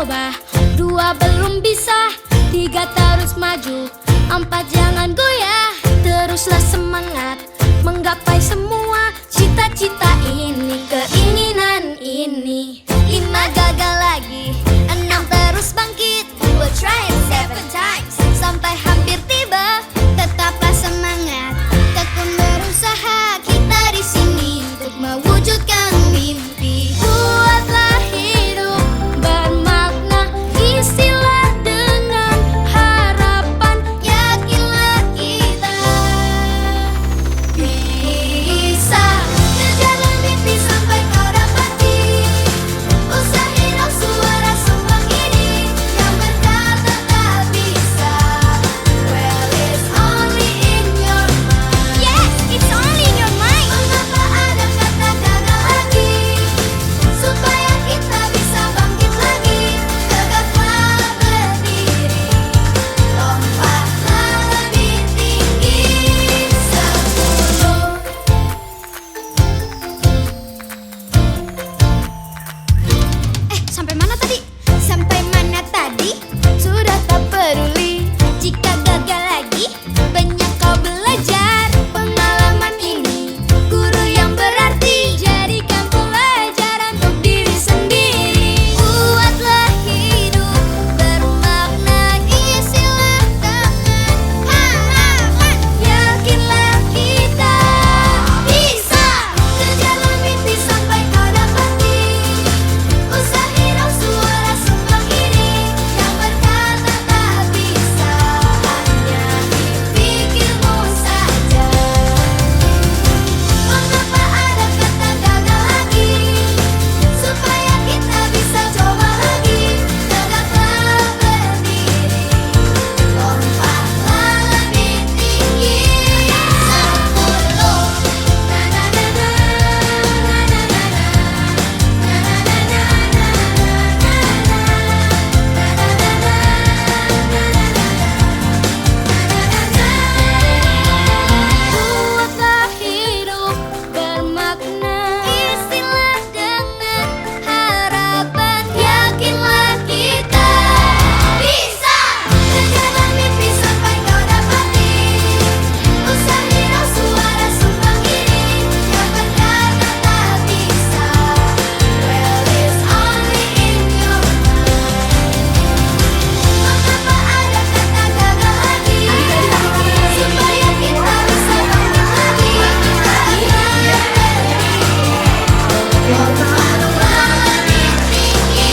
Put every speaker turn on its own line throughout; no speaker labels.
mencoba, 2 belum bisa, 3 terus maju, 4 jangan goyah. Teruslah semangat menggapai semua cita-cita ini, keinginan ini. 5 gagal lagi, 6 terus bangkit. We'll try it 7 times sampai hampir tiba. Tetaplah semangat, tekun berusaha. Kita di sini untuk mewujudkan mimpi. Buatlah hidup bermakna, isilah dengan harapan. Yakinlah kita bisa kejarlah mimpi sampai kau dapati. Usaha hidup suara sumbang ini yang berkata tak bisa. Well, it's only in your mind. Yes, it's only in your mind. Mengapa ada kata gagal lagi? Supaya kita bisa bangkit lagi. Tegaklah berdiri, lompatlah lebih tinggi. 10. Sampai mana tadi? Sampai mana tadi? Sudah tak peduli jika gagal lagi. Banyak kau belajar, pengalaman ini guru yang berarti. Jadikan pelajaran untuk diri sendiri. Buatlah hidup bermakna, isilah dengan harapan. Yakinlah kita bisa kejarlah mimpi sampai kau dapati. Usaha hidup suara sumbang ini yang berkata tak bisa. Hanya dipikirmu saja. Mengapa ada kata gagal lagi? Supaya kita bisa coba lagi. Tegaklah berdiri, lompatlah lebih tinggi. 10. Buatlah hidup bermakna, isilah dengan harapan. Yakinlah kita bisa kejarlah mimpi sampai kau dapati. Usaha hidup suara sumbang ini yang berkata tak bisa. Well, it's only in your mind. Mengapa ada kata gagal lagi? Supaya kita bisa bangkit lagi. Lompatlah lebih tinggi.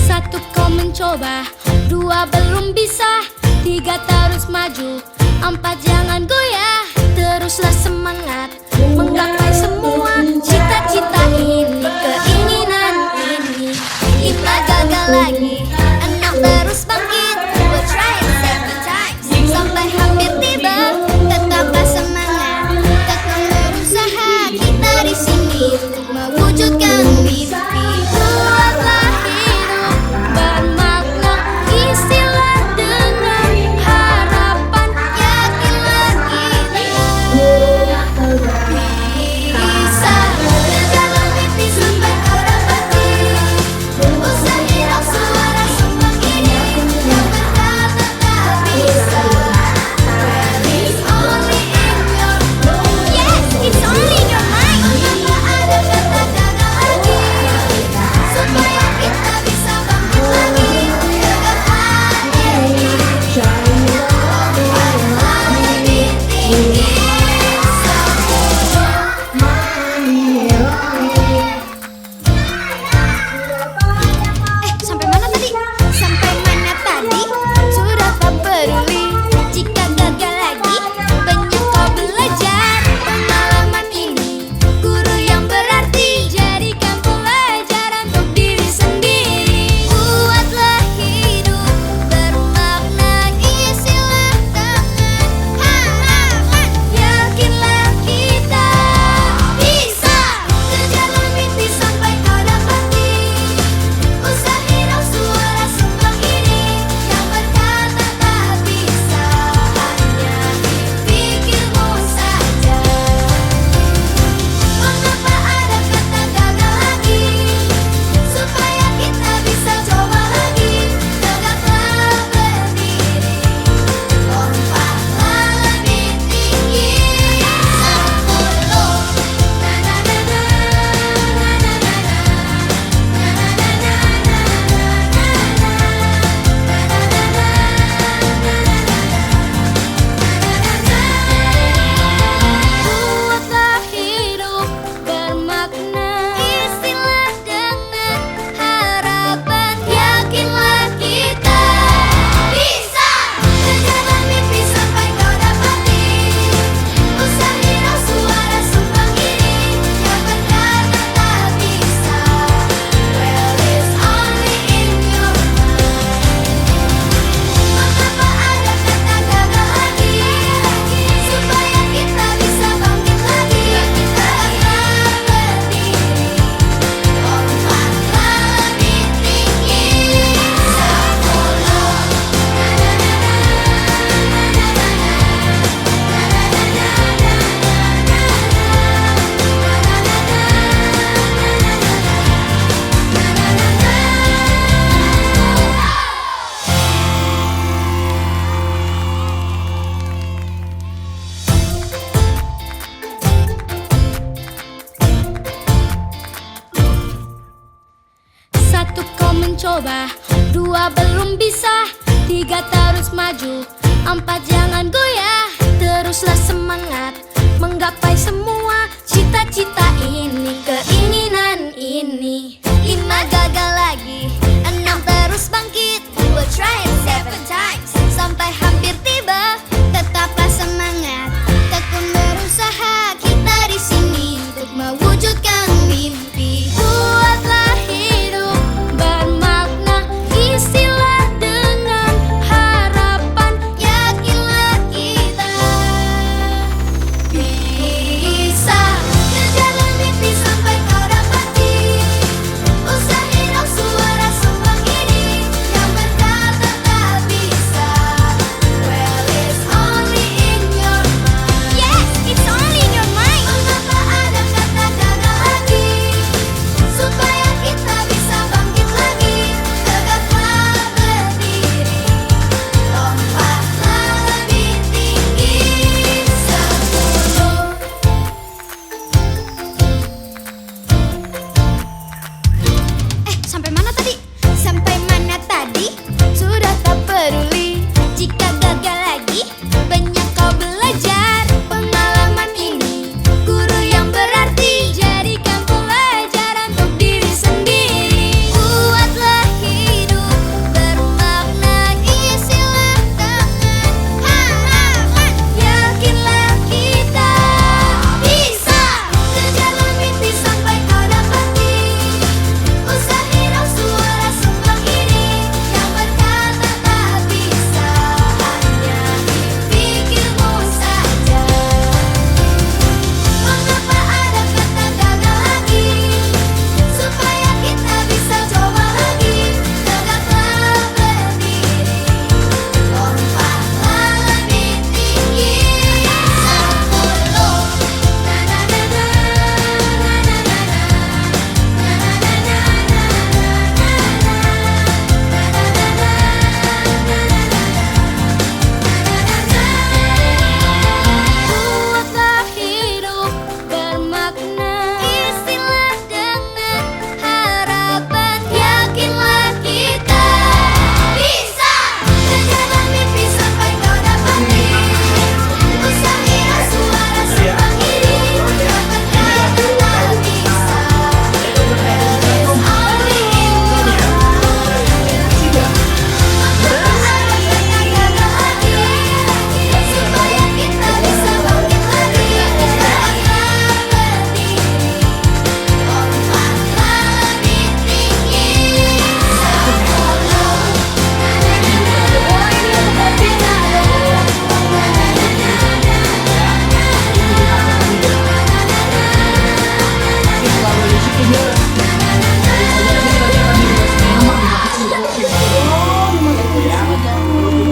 1 kau mencoba, 2 belum bisa, 3 terus maju, 4 jangan goyah. Teruslah semangat menggapai semua cita-cita ini, keinginan ini. 5 gagal lagi, 6 terus bangkit. We'll try it 7 times sampai hampir tiba. Tetaplah semangat, tekun berusaha. Kita di sini untuk mewujudkan mimpi. Buatlah hidup bermakna, isilah dengan harapan. Yakinlah kita bisa coba, 2 belum bisa, 3 terus maju, 4 jangan goyah, teruslah semangat menggapai semua cita-cita ini, keinginan ini. 5 gagal lagi, 6 terus bangkit, we'll try it 7 times sampai hampir tiba. Tetaplah semangat, tekun berusaha, kita di sini untuk mewujudkan mimpi. Buatlah hidup bermakna, isilah dengan harapan, yakinlah kita bisa kejar mimpi sampai kau dapati. Usahain dong suara sumbang ini yang berkata tak bisa. Well, it's only in your mind. Yes, it's only in your mind. Mengapa ada kata gagal lagi? Supaya kita bisa bangkit lagi. Tegaklah berdiri, lompatlah lebih tinggi. 10. Sampai mana tadi? Sampai mana tadi? Sudah tak peduli jika gagal lagi. Banyak kau belajar, pengalaman ini guru yang berarti. Jadikan pelajaran untuk diri sendiri. Buatlah hidup bermakna, isilah dengan harapan, yakinlah kita bisa kejar mimpi sampai kau dapati. Usahain dong suara sumbang ini yang berkata tak bisa, hanya pikirmu saja. Mengapa ada kata gagal lagi? Supaya kita bisa coba lagi. Tegaklah berdiri, lompatlah lebih tinggi. 10. Buatlah hidup bermakna, isilah dengan harapan, yakinlah kita bisa kejar mimpi sampai kau dapati. Usahain dong suara sumbang ini yang berkata tak bisa. Well, it's only in your mind. Mengapa ada kata gagal lagi? Supaya kita bisa bangkit lagi. Tegaklah berdiri, lompatlah lebih tinggi.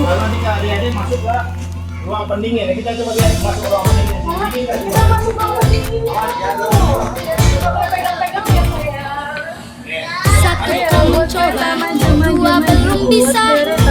Kalau nih Kak adik-adik masuk ke ruang pendingin, kita coba lihat masuk ruang pendingin.
Satu kamu coba, 2 belum bisa,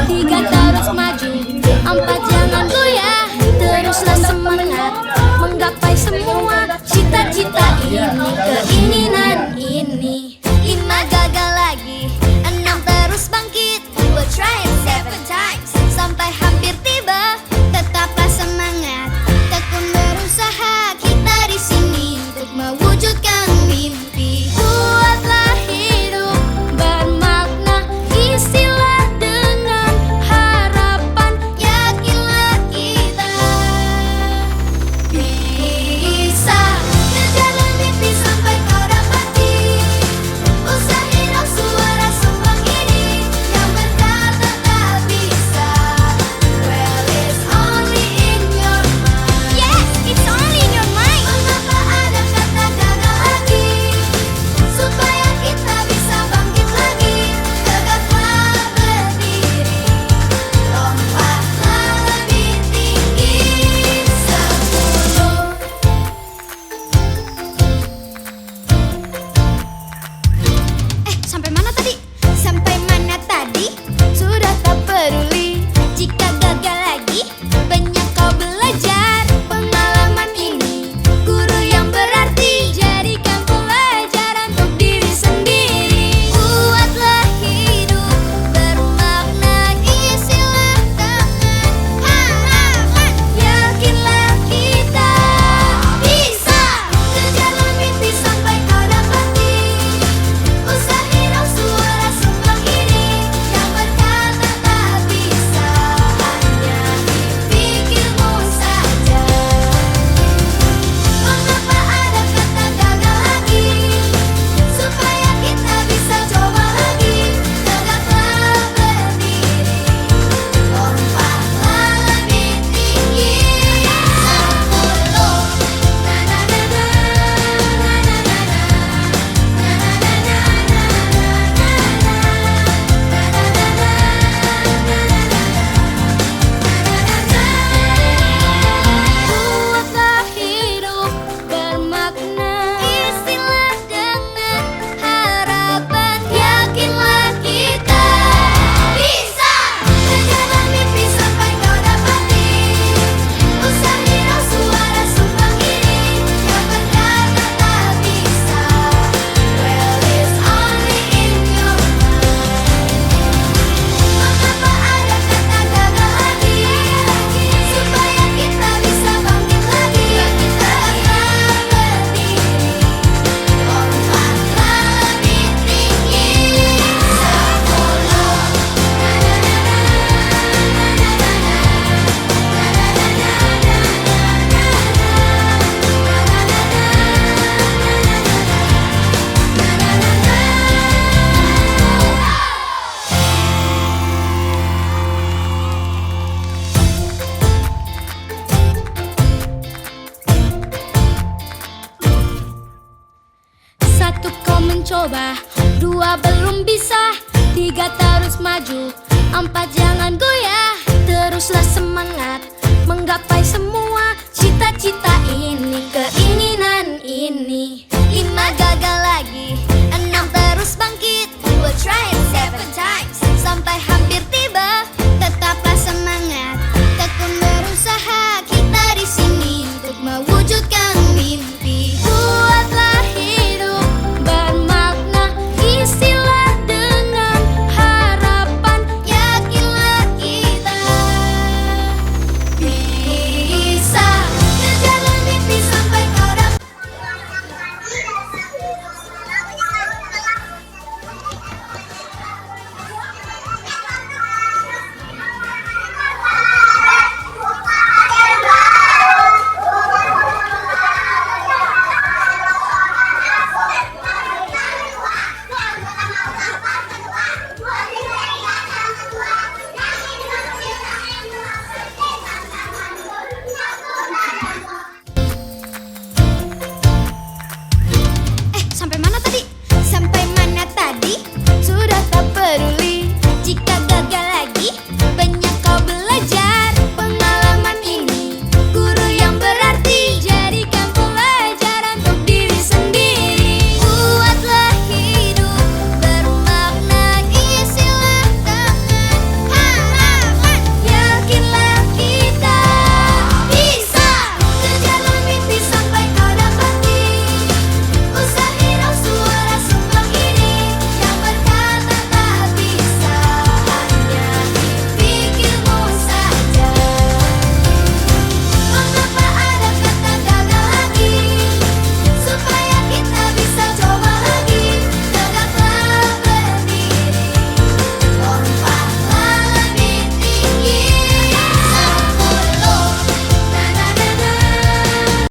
3 terus maju, 4 jangan goyah, teruslah semangat menggapai semua cita-cita ini, keinginan ini. 5 gagal lagi, 6 terus bangkit, we'll try it 7 times sampai hampir tiba. Tetaplah semangat, tekun berusaha, kita di sini untuk mewujudkan mimpi. Buatlah hidup bermakna, isilah dengan harapan, yakinlah kita bisa kejar mimpi sampai kau dapati. Usahain dong suara sumbang ini yang berkata tak bisa. Well, it's only in your mind. Yes, it's only in your mind. Mengapa ada kata coba, 2 belum bisa, 3 terus maju, 4 jangan goyah, teruslah semangat menggapai semua cita-cita ini.